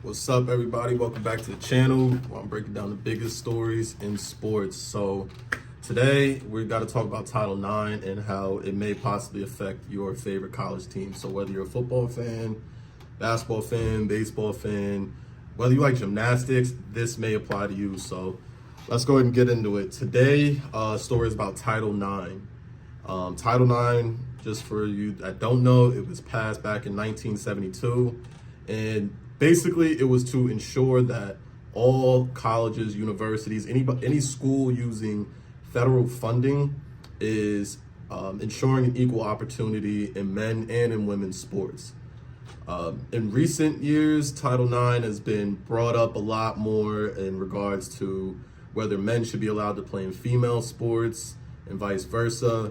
What's up, everybody? Welcome back to the channel where I'm breaking down the biggest stories in sports. So today we got to talk about Title IX and how it may possibly affect your favorite college team. So whether you're a football fan, basketball fan, baseball fan, whether you like gymnastics, this may apply to you. So let's go ahead and get into it. Today, story is about Title IX. Title IX, just for you that don't know, it was passed back in 1972. And basically, it was to ensure that all colleges, universities, any school using federal funding is ensuring an equal opportunity in men and in women's sports. In recent years, Title IX has been brought up a lot more in regards to whether men should be allowed to play in female sports and vice versa.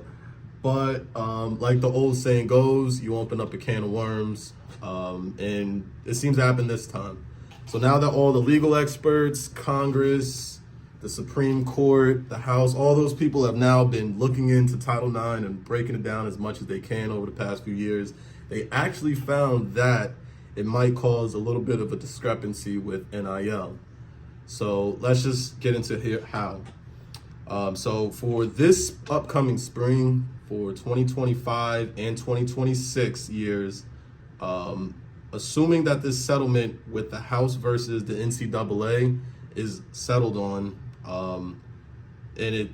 But like the old saying goes, you open up a can of worms, and it seems to happen this time. So now that all the legal experts, Congress, the Supreme Court, the House, all those people have now been looking into Title IX and breaking it down as much as they can over the past few years, they actually found that it might cause a little bit of a discrepancy with NIL. So let's just get into here how. So for this upcoming spring, for 2025 and 2026 years, assuming that this settlement with the House versus the NCAA is settled on, and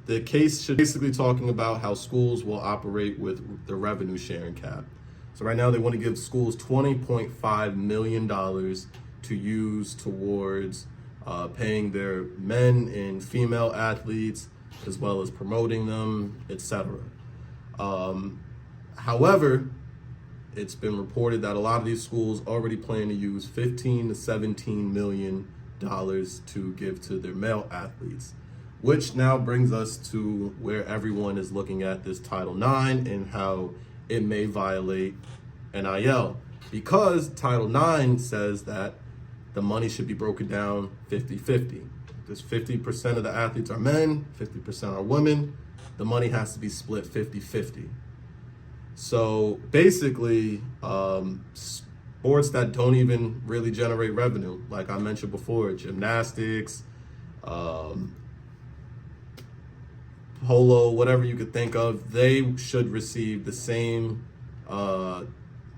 the case should basically talking about how schools will operate with the revenue sharing cap. So right now they want to give schools $20.5 million to use towards paying their men and female athletes, as well as promoting them, etc. However, it's been reported that a lot of these schools already plan to use $15 to $17 million to give to their male athletes, which now brings us to where everyone is looking at this Title IX and how it may violate NIL, because Title IX says that the money should be broken down 50-50. There's 50% of the athletes are men, 50% are women. The money has to be split 50-50. So basically, sports that don't even really generate revenue, like I mentioned before, gymnastics, polo, whatever you could think of, they should receive the same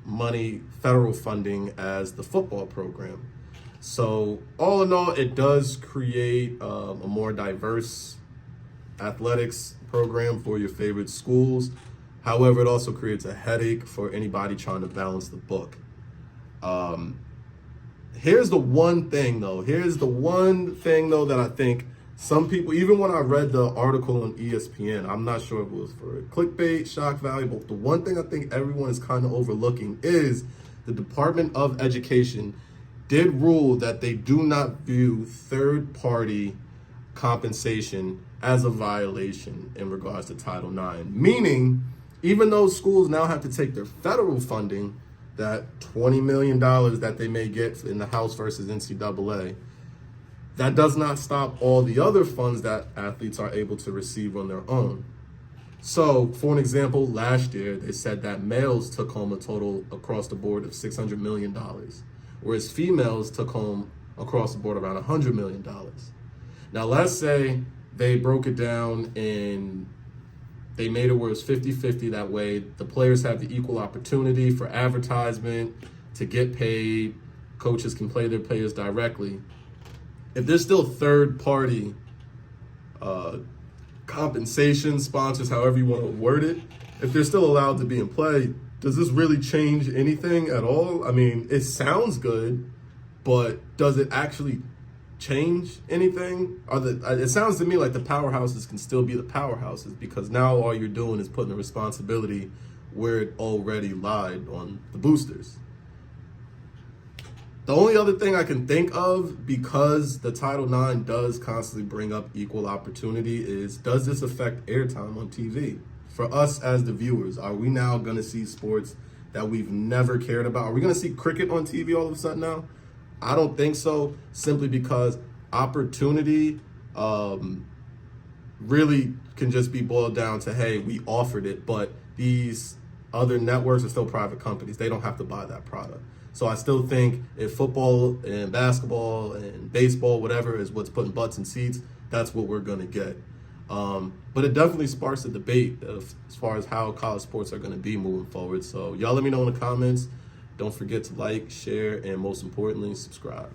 money, federal funding as the football program. So all in all, it does create a more diverse athletics program for your favorite schools. However, it also creates a headache for anybody trying to balance the book. Here's the one thing though that I think some people, even when I read the article on ESPN, I'm not sure if it was for clickbait, shock value, but the one thing I think everyone is kind of overlooking is the Department of Education did rule that they do not view third-party compensation as a violation in regards to Title IX. Meaning, even though schools now have to take their federal funding, that $20 million that they may get in the House versus NCAA, that does not stop all the other funds that athletes are able to receive on their own. So, for an example, last year, they said that males took home a total across the board of $600 million. Whereas females took home across the board around $100 million. Now, let's say they broke it down and they made it where it's 50-50. That way, the players have the equal opportunity for advertisement, to get paid, coaches can play their players directly. If there's still third-party compensation, sponsors, however you want to word it, if they're still allowed to be in play, does this really change anything at all? I mean, it sounds good, but does it actually change anything? It sounds to me like the powerhouses can still be the powerhouses, because now all you're doing is putting the responsibility where it already lied on the boosters. The only other thing I can think of, because the Title IX does constantly bring up equal opportunity, is does this affect airtime on TV? For us as the viewers, are we now going to see sports that we've never cared about? Are we going to see cricket on TV all of a sudden now? I don't think so, simply because opportunity really can just be boiled down to, hey, we offered it, but these other networks are still private companies. They don't have to buy that product. So I still think if football and basketball and baseball, whatever, is what's putting butts in seats, that's what we're going to get. But it definitely sparks a debate as far as how college sports are going to be moving forward. So y'all let me know in the comments. Don't forget to like, share, and most importantly, subscribe.